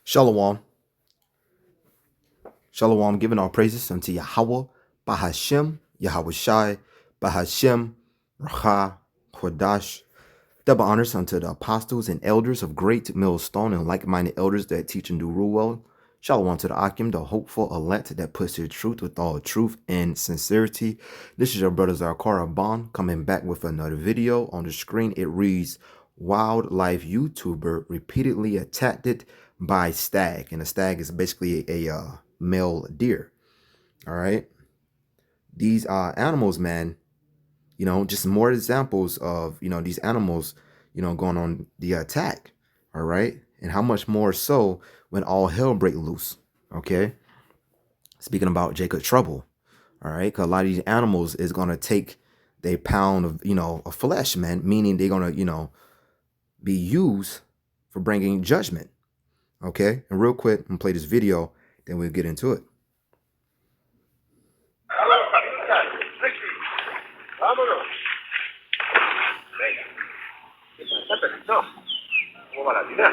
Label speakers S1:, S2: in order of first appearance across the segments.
S1: Shalom. Shalom, giving all praises unto Yahweh, Bahashem, Yahweh Shai, Bahashem, Racha, Kodash. Double honors unto the apostles and elders of great millstone and like-minded elders that teach and do rule well. Shalom to the Akim, the hopeful elect that puts their truth with all truth and sincerity. This is your brother Zakara Bond coming back with another video. On the screen, it reads, wildlife YouTuber repeatedly attacked by stag. And a stag is basically a male deer. All right. These animals, man, just more examples of, these animals, going on the attack. All right. And how much more so when all hell break loose. Okay. Speaking about Jacob Trouble. All right. Because a lot of these animals is going to take their pound of, of flesh, man, meaning they're going to, be used for bringing judgment. Okay. And real quick, I'm going to play this video, then we'll get into it.
S2: Vámonos. Venga. No. ¿Cómo va la vida?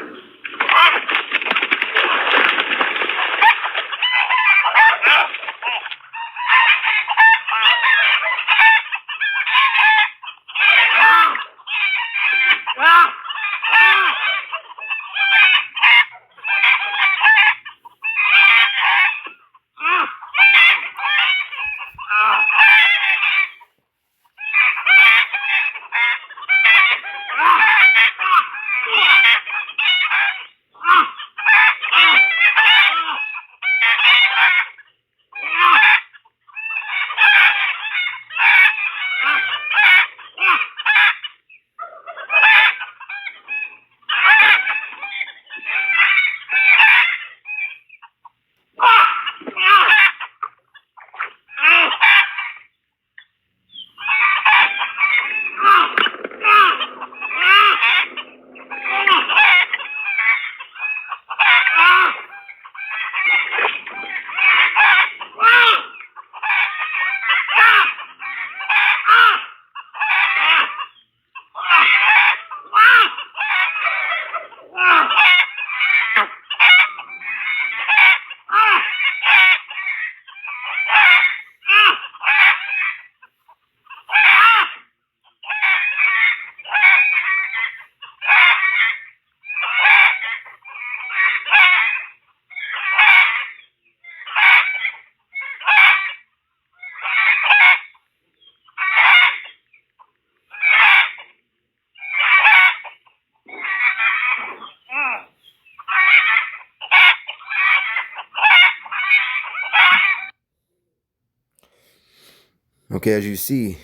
S1: Okay, as you see,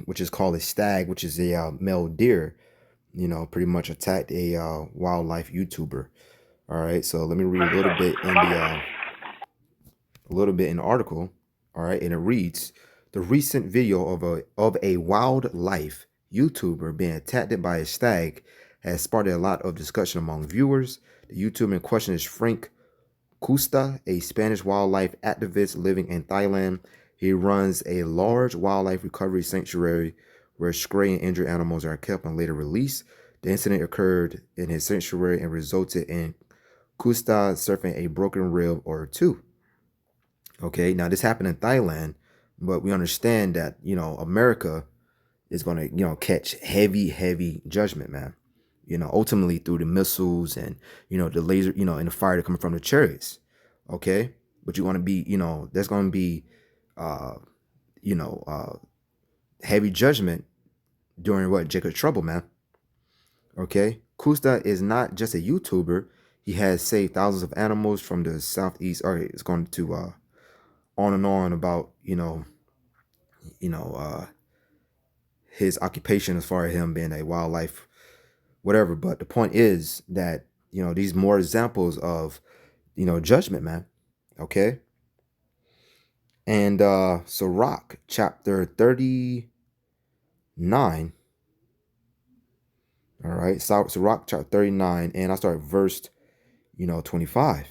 S1: which is called a stag, which is a male deer, pretty much attacked a wildlife YouTuber. All right, so let me read a little bit in the article. All right, and it reads: the recent video of a wildlife YouTuber being attacked by a stag has sparked a lot of discussion among viewers. The YouTuber in question is Frank Custa, a Spanish wildlife activist living in Thailand. He runs a large wildlife recovery sanctuary where stray and injured animals are kept and later released. The incident occurred in his sanctuary and resulted in Custa suffering a broken rib or two. Okay, now this happened in Thailand, but we understand that, America is going to, catch heavy judgment, man. Ultimately through the missiles and, the laser, and the fire coming from the chariots. Okay. But you want to be, there's going to be, heavy judgment during what? Jacob Trouble, man. Okay. Kusta is not just a YouTuber. He has saved thousands of animals from the southeast. All right. It's going to, on and on about, his occupation as far as him being a wildlife whatever. But the point is that, these more examples of, judgment, man. Okay. And Sirach chapter 39. All right. Sirach chapter 39. And I start verse, 25.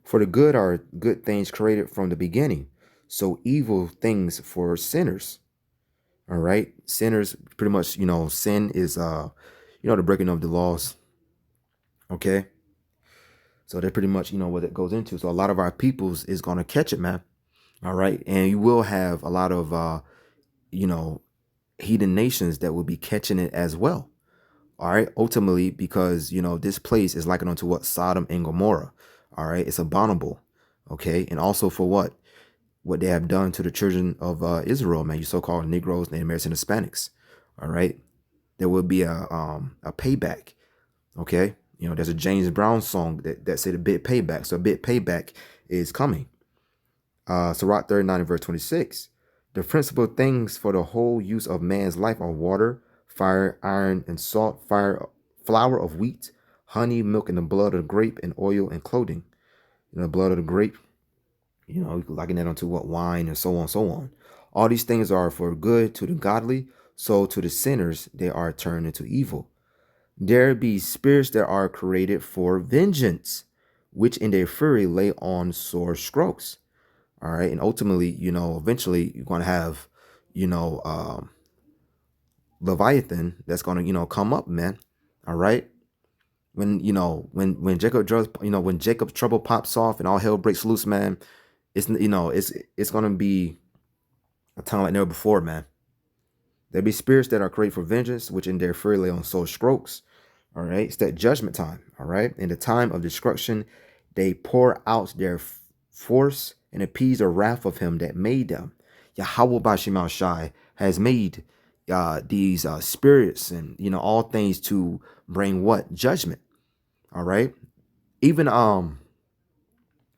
S1: For the good are good things created from the beginning. So evil things for sinners. All right. Sinners, pretty much, sin is, the breaking of the laws. Okay. So that's pretty much, what it goes into. So a lot of our peoples is going to catch it, man. All right. And you will have a lot of, you know, heathen nations that will be catching it as well. All right. Ultimately, because, this place is likened unto what? Sodom and Gomorrah. All right. It's abominable. Okay. And also for what they have done to the children of Israel, man, you so-called Negroes, Native Americans, and Hispanics. All right. There will be a payback. Okay. There's a James Brown song that said a bit payback. So a bit payback is coming. Sirach 39 and verse 26. The principal things for the whole use of man's life are water, fire, iron, and salt, fire, flour of wheat, honey, milk, and the blood of the grape, and oil and clothing. The blood of the grape, you can liken that onto what? Wine, and so on, so on. All these things are for good to the godly, so to the sinners they are turned into evil. There be spirits that are created for vengeance, which in their fury lay on sore strokes. All right. And ultimately, eventually you're going to have, Leviathan that's going to, come up, man. All right. When, when Jacob's trouble pops off and all hell breaks loose, man, it's going to be a time like never before, man. There be spirits that are created for vengeance, which in their fury lay on sore strokes. All right. It's that judgment time. All right. In the time of destruction, they pour out their force and appease the wrath of him that made them. Yahweh Bashim Shai has made these spirits and all things to bring what? Judgment. All right. Even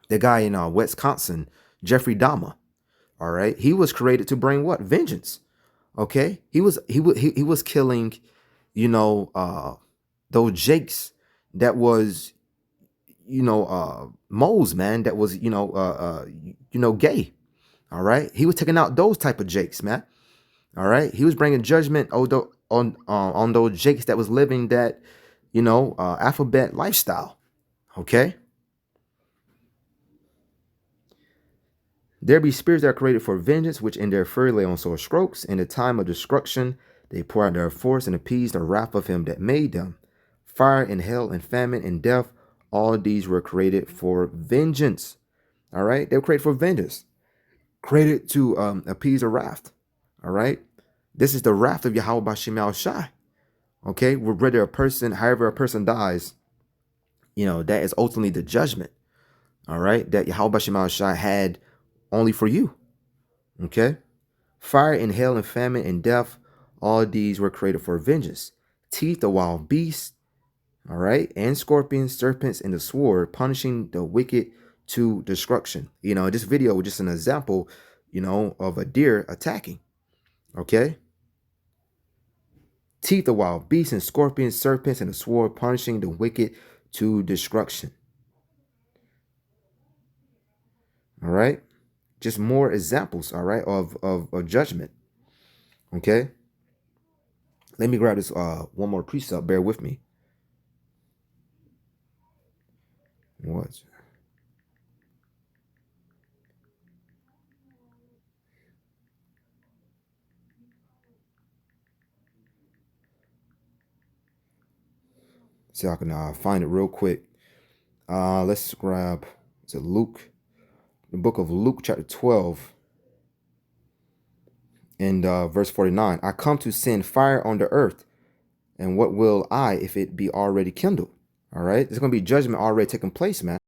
S1: the guy in Wisconsin, Jeffrey Dahmer. All right. He was created to bring what? Vengeance. Okay. He was killing, those jakes that was, moles, man, that was, gay. All right. He was taking out those type of jakes, man. All right. He was bringing judgment on those jakes that was living that, alphabet lifestyle. Okay. There be spirits that are created for vengeance, which in their fury lay on sore strokes. In the time of destruction, they pour out their force and appease the wrath of him that made them. Fire and hell and famine and death, all these were created for vengeance. All right. They were created for vengeance. Created to appease the wrath. All right. This is the wrath of Yahweh Bashim Shai. Okay. Whether however a person dies, that is ultimately the judgment. All right. That Yahweh Bashim Shai had only for you. Okay. Fire and hail and famine and death, all these were created for vengeance. Teeth of wild beasts, all right, and scorpions, serpents, and the sword, punishing the wicked to destruction. This video was just an example, of a deer attacking. Okay. Teeth of wild beasts and scorpions, serpents, and the sword, punishing the wicked to destruction. All right. Just more examples, all right, of judgment. Okay. Let me grab this one more precept. Bear with me. What? See, I can find it real quick. Let's grab, is it Luke? The book of Luke, chapter 12, and verse 49. I come to send fire on the earth, and what will I if it be already kindled? All right. There's going to be judgment already taking place, man.